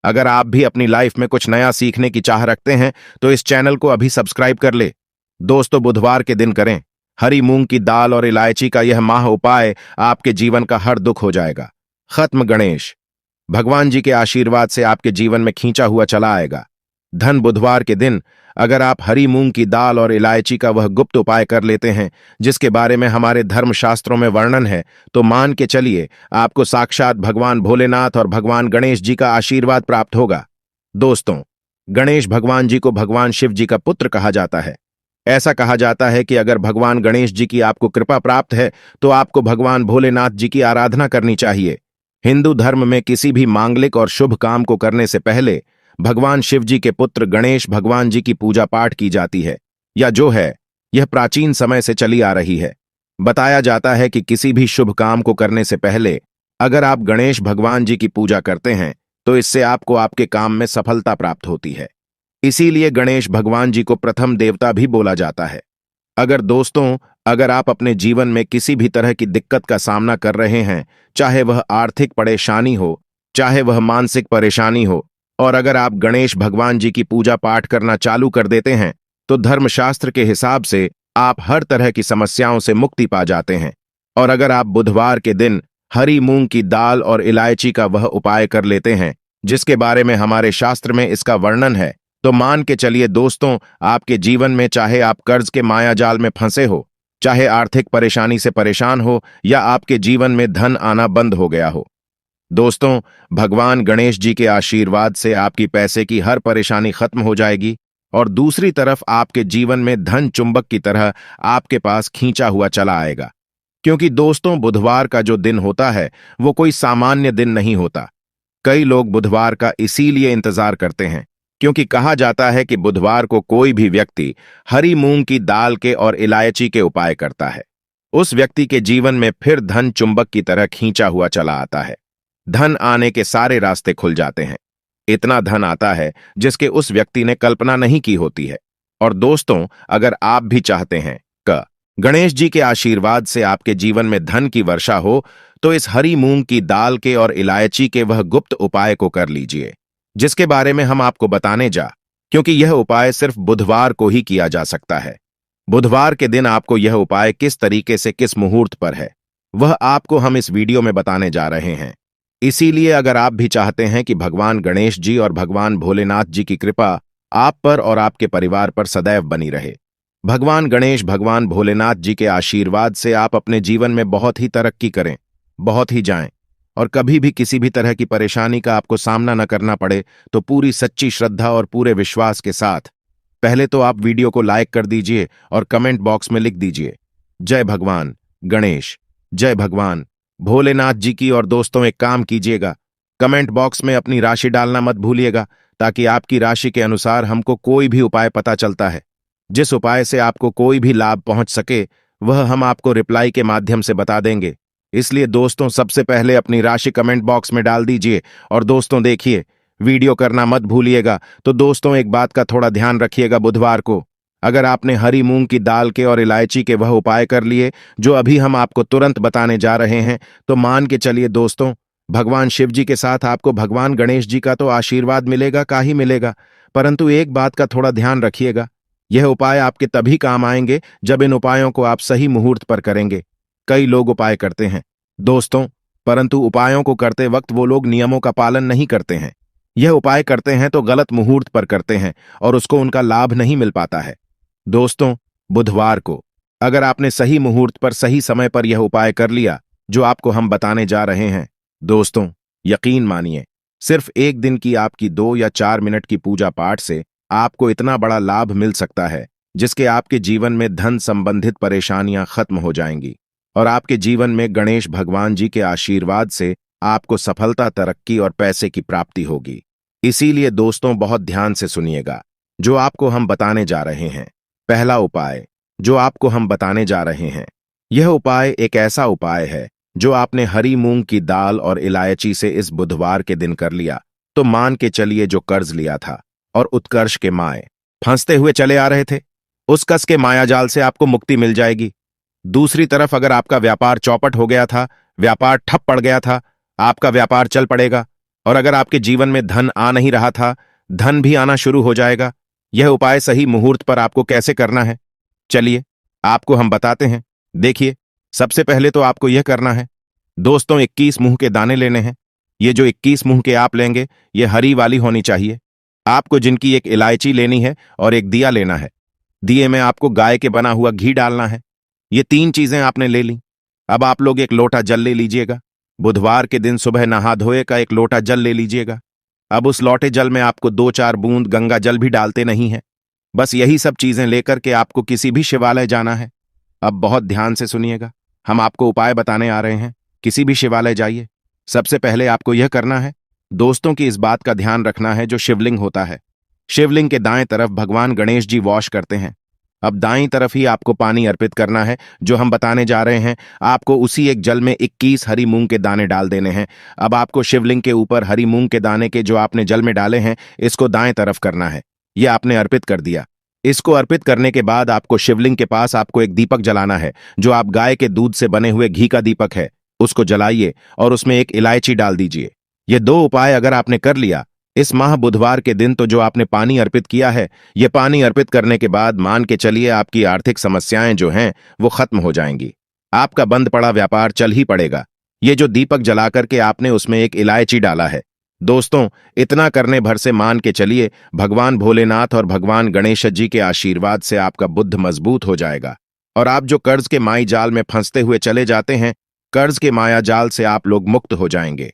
अगर आप भी अपनी लाइफ में कुछ नया सीखने की चाह रखते हैं तो इस चैनल को अभी सब्सक्राइब कर ले। दोस्तों, बुधवार के दिन करें हरी मूंग की दाल और इलायची का यह माह उपाय, आपके जीवन का हर दुख हो जाएगा खत्म। गणेश भगवान जी के आशीर्वाद से आपके जीवन में खींचा हुआ चला आएगा धन। बुधवार के दिन अगर आप हरी मूंग की दाल और इलायची का वह गुप्त उपाय कर लेते हैं जिसके बारे में हमारे धर्मशास्त्रों में वर्णन है, तो मान के चलिए आपको साक्षात भगवान भोलेनाथ और भगवान गणेश जी का आशीर्वाद प्राप्त होगा। दोस्तों, गणेश भगवान जी को भगवान शिव जी का पुत्र कहा जाता है। ऐसा कहा जाता है कि अगर भगवान गणेश जी की आपको कृपा प्राप्त है तो आपको भगवान भोलेनाथ जी की आराधना करनी चाहिए। हिंदू धर्म में किसी भी मांगलिक और शुभ काम को करने से पहले भगवान शिव जी के पुत्र गणेश भगवान जी की पूजा पाठ की जाती है, या जो है यह प्राचीन समय से चली आ रही है। बताया जाता है कि किसी भी शुभ काम को करने से पहले अगर आप गणेश भगवान जी की पूजा करते हैं तो इससे आपको आपके काम में सफलता प्राप्त होती है। इसीलिए गणेश भगवान जी को प्रथम देवता भी बोला जाता है। अगर आप अपने जीवन में किसी भी तरह की दिक्कत का सामना कर रहे हैं, चाहे वह आर्थिक परेशानी हो, चाहे वह मानसिक परेशानी हो, और अगर आप गणेश भगवान जी की पूजा पाठ करना चालू कर देते हैं तो धर्मशास्त्र के हिसाब से आप हर तरह की समस्याओं से मुक्ति पा जाते हैं। और अगर आप बुधवार के दिन हरी मूंग की दाल और इलायची का वह उपाय कर लेते हैं जिसके बारे में हमारे शास्त्र में इसका वर्णन है, तो मान के चलिए दोस्तों, आपके जीवन में चाहे आप कर्ज के मायाजाल में फंसे हो, चाहे आर्थिक परेशानी से परेशान हो, या आपके जीवन में धन आना बंद हो गया हो, दोस्तों, भगवान गणेश जी के आशीर्वाद से आपकी पैसे की हर परेशानी खत्म हो जाएगी और दूसरी तरफ आपके जीवन में धन चुंबक की तरह आपके पास खींचा हुआ चला आएगा। क्योंकि दोस्तों, बुधवार का जो दिन होता है वो कोई सामान्य दिन नहीं होता। कई लोग बुधवार का इसीलिए इंतजार करते हैं क्योंकि कहा जाता है कि बुधवार को कोई भी व्यक्ति हरी मूंग की दाल के और इलायची के उपाय करता है, उस व्यक्ति के जीवन में फिर धन चुंबक की तरह खींचा हुआ चला आता है। धन आने के सारे रास्ते खुल जाते हैं। इतना धन आता है जिसके उस व्यक्ति ने कल्पना नहीं की होती है। और दोस्तों, अगर आप भी चाहते हैं कि गणेश जी के आशीर्वाद से आपके जीवन में धन की वर्षा हो, तो इस हरी मूंग की दाल के और इलायची के वह गुप्त उपाय को कर लीजिए जिसके बारे में हम आपको बताने क्योंकि यह उपाय सिर्फ बुधवार को ही किया जा सकता है। बुधवार के दिन आपको यह उपाय किस तरीके से किस मुहूर्त पर है वह आपको हम इस वीडियो में बताने जा रहे हैं। इसीलिए अगर आप भी चाहते हैं कि भगवान गणेश जी और भगवान भोलेनाथ जी की कृपा आप पर और आपके परिवार पर सदैव बनी रहे, भगवान गणेश भगवान भोलेनाथ जी के आशीर्वाद से आप अपने जीवन में बहुत ही तरक्की करें, बहुत ही जाएं, और कभी भी किसी भी तरह की परेशानी का आपको सामना न करना पड़े, तो पूरी सच्ची श्रद्धा और पूरे विश्वास के साथ पहले तो आप वीडियो को लाइक कर दीजिए और कमेंट बॉक्स में लिख दीजिए जय भगवान गणेश, जय भगवान भोलेनाथ जी की। और दोस्तों, एक काम कीजिएगा, कमेंट बॉक्स में अपनी राशि डालना मत भूलिएगा, ताकि आपकी राशि के अनुसार हमको कोई भी उपाय पता चलता है। जिस उपाय से आपको कोई भी लाभ पहुंच सके वह हम आपको रिप्लाई के माध्यम से बता देंगे। इसलिए दोस्तों, सबसे पहले अपनी राशि कमेंट बॉक्स में डाल दीजिए। और दोस्तों देखिए, वीडियो करना मत भूलिएगा। तो दोस्तों, एक बात का थोड़ा ध्यान रखिएगा, बुधवार को अगर आपने हरी मूंग की दाल के और इलायची के वह उपाय कर लिए जो अभी हम आपको तुरंत बताने जा रहे हैं, तो मान के चलिए दोस्तों, भगवान शिव जी के साथ आपको भगवान गणेश जी का तो आशीर्वाद मिलेगा का ही मिलेगा, परंतु एक बात का थोड़ा ध्यान रखिएगा, यह उपाय आपके तभी काम आएंगे जब इन उपायों को आप सही मुहूर्त पर करेंगे। कई लोग उपाय करते हैं दोस्तों, परंतु उपायों को करते वक्त वो लोग नियमों का पालन नहीं करते हैं। यह उपाय करते हैं तो गलत मुहूर्त पर करते हैं और उसको उनका लाभ नहीं मिल पाता है। दोस्तों, बुधवार को अगर आपने सही मुहूर्त पर सही समय पर यह उपाय कर लिया जो आपको हम बताने जा रहे हैं, दोस्तों यकीन मानिए, सिर्फ एक दिन की आपकी 2 या 4 मिनट की पूजा पाठ से आपको इतना बड़ा लाभ मिल सकता है जिसके आपके जीवन में धन संबंधित परेशानियां खत्म हो जाएंगी और आपके जीवन में गणेश भगवान जी के आशीर्वाद से आपको सफलता, तरक्की और पैसे की प्राप्ति होगी। इसीलिए दोस्तों, बहुत ध्यान से सुनिएगा जो आपको हम बताने जा रहे हैं। पहला उपाय जो आपको हम बताने जा रहे हैं, यह उपाय एक ऐसा उपाय है जो आपने हरी मूंग की दाल और इलायची से इस बुधवार के दिन कर लिया, तो मान के चलिए जो कर्ज लिया था और उत्कर्ष के माए फंसते हुए चले आ रहे थे, उस कस के मायाजाल से आपको मुक्ति मिल जाएगी। दूसरी तरफ अगर आपका व्यापार चौपट हो गया था, व्यापार ठप पड़ गया था, आपका व्यापार चल पड़ेगा। और अगर आपके जीवन में धन आ नहीं रहा था, धन भी आना शुरू हो जाएगा। यह उपाय सही मुहूर्त पर आपको कैसे करना है, चलिए आपको हम बताते हैं। देखिए, सबसे पहले तो आपको यह करना है दोस्तों, 21 मुंह के दाने लेने हैं। ये जो 21 मुंह के आप लेंगे, ये हरी वाली होनी चाहिए। आपको जिनकी एक इलायची लेनी है और एक दिया लेना है। दिए में आपको गाय के बना हुआ घी डालना है। ये 3 चीजें आपने ले ली। अब आप लोग एक लोटा जल ले लीजिएगा। बुधवार के दिन सुबह नहा धोए का एक लोटा जल ले लीजिएगा। अब उस लोटे जल में आपको 2-4 बूंद गंगा जल भी डालते नहीं है। बस यही सब चीजें लेकर के आपको किसी भी शिवालय जाना है। अब बहुत ध्यान से सुनिएगा, हम आपको उपाय बताने आ रहे हैं। किसी भी शिवालय जाइए। सबसे पहले आपको यह करना है दोस्तों की इस बात का ध्यान रखना है, जो शिवलिंग होता है, शिवलिंग के दाएं तरफ भगवान गणेश जी वॉश करते हैं। अब दाईं तरफ ही आपको पानी अर्पित करना है। जो हम बताने जा रहे हैं, आपको उसी एक जल में 21 हरी मूंग के दाने डाल देने हैं। अब आपको शिवलिंग के ऊपर हरी मूंग के दाने के जो आपने जल में डाले हैं, इसको दाएं तरफ करना है। ये आपने अर्पित कर दिया। इसको अर्पित करने के बाद आपको शिवलिंग के पास आपको एक दीपक जलाना है, जो आप गाय के दूध से बने हुए घी का दीपक है। उसको जलाइए और उसमें एक इलायची डाल दीजिए। ये 2 उपाय अगर आपने कर लिया इस माह बुधवार के दिन, तो जो आपने पानी अर्पित किया है, ये पानी अर्पित करने के बाद मान के चलिए आपकी आर्थिक समस्याएं जो हैं वो खत्म हो जाएंगी। आपका बंद पड़ा व्यापार चल ही पड़ेगा। ये जो दीपक जला करके आपने उसमें एक इलायची डाला है दोस्तों, इतना करने भर से मान के चलिए भगवान भोलेनाथ और भगवान गणेश जी के आशीर्वाद से आपका बुद्ध मजबूत हो जाएगा। और आप जो कर्ज के माई जाल में फंसते हुए चले जाते हैं, कर्ज के माया जाल से आप लोग मुक्त हो जाएंगे।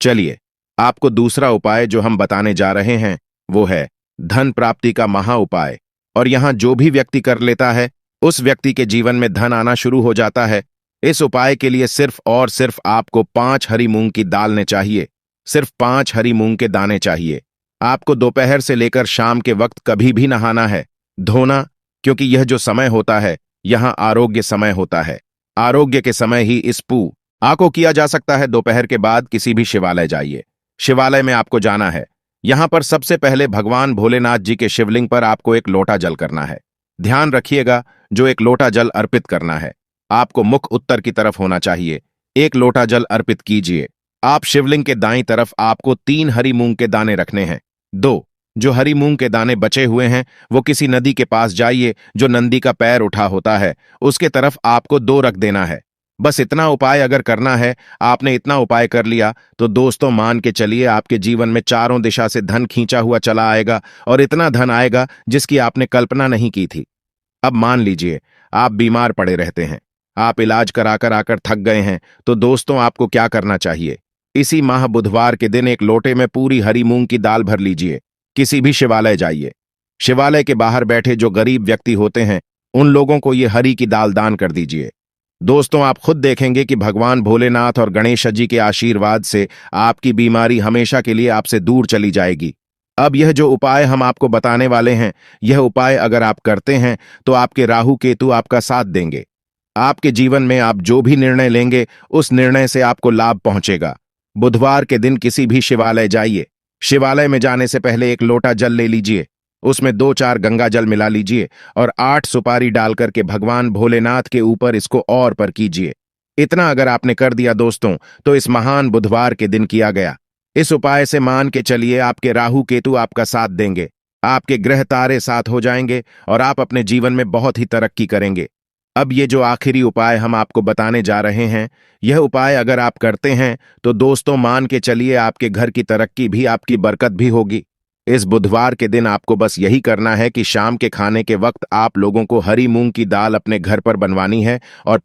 चलिए आपको दूसरा उपाय जो हम बताने जा रहे हैं, वो है धन प्राप्ति का महा उपाय। और यहां जो भी व्यक्ति कर लेता है, उस व्यक्ति के जीवन में धन आना शुरू हो जाता है। इस उपाय के लिए सिर्फ और सिर्फ आपको 5 हरी मूंग की दाल ने चाहिए। सिर्फ 5 हरी मूंग के दाने चाहिए। आपको दोपहर से लेकर शाम के वक्त कभी भी नहाना है, धोना, क्योंकि यह जो समय होता है, यहां आरोग्य समय होता है। आरोग्य के समय ही इस पूजा को किया जा सकता है। दोपहर के बाद किसी भी शिवालय जाइए। शिवालय में आपको जाना है। यहां पर सबसे पहले भगवान भोलेनाथ जी के शिवलिंग पर आपको एक लोटा जल करना है। ध्यान रखिएगा, जो एक लोटा जल अर्पित करना है, आपको मुख उत्तर की तरफ होना चाहिए। एक लोटा जल अर्पित कीजिए। आप शिवलिंग के दाईं तरफ आपको 3 हरी मूंग के दाने रखने हैं। 2 जो हरी मूंग के दाने बचे हुए हैं, वो किसी नदी के पास जाइए, जो नंदी का पैर उठा होता है, उसके तरफ आपको 2 रख देना है। बस इतना उपाय अगर करना है, आपने इतना उपाय कर लिया, तो दोस्तों मान के चलिए आपके जीवन में चारों दिशा से धन खींचा हुआ चला आएगा, और इतना धन आएगा जिसकी आपने कल्पना नहीं की थी। अब मान लीजिए आप बीमार पड़े रहते हैं, आप इलाज कराकर आकर थक गए हैं, तो दोस्तों आपको क्या करना चाहिए? इसी माह बुधवार के दिन एक लोटे में पूरी हरी मूंग की दाल भर लीजिए। किसी भी शिवालय जाइए। शिवालय के बाहर बैठे जो गरीब व्यक्ति होते हैं, उन लोगों को ये हरी की दाल दान कर दीजिए। दोस्तों आप खुद देखेंगे कि भगवान भोलेनाथ और गणेश जी के आशीर्वाद से आपकी बीमारी हमेशा के लिए आपसे दूर चली जाएगी। अब यह जो उपाय हम आपको बताने वाले हैं, यह उपाय अगर आप करते हैं, तो आपके राहु केतु आपका साथ देंगे। आपके जीवन में आप जो भी निर्णय लेंगे, उस निर्णय से आपको लाभ पहुंचेगा। बुधवार के दिन किसी भी शिवालय जाइए। शिवालय में जाने से पहले एक लोटा जल ले लीजिए, उसमें 2-4 गंगा जल मिला लीजिए और 8 सुपारी डाल करके भगवान भोलेनाथ के ऊपर इसको और पर कीजिए। इतना अगर आपने कर दिया दोस्तों, तो इस महान बुधवार के दिन किया गया इस उपाय से मान के चलिए आपके राहु केतु आपका साथ देंगे, आपके ग्रह तारे साथ हो जाएंगे और आप अपने जीवन में बहुत ही तरक्की करेंगे। अब ये जो आखिरी उपाय हम आपको बताने जा रहे हैं, यह उपाय अगर आप करते हैं, तो दोस्तों मान के चलिए आपके घर की तरक्की भी, आपकी बरकत भी होगी। इस बुधवार के दिन आपको बस यही करना है कि शाम के खाने के वक्त आप लोगों को हरी मूंग की दाल अपने घर पर बनवानी है और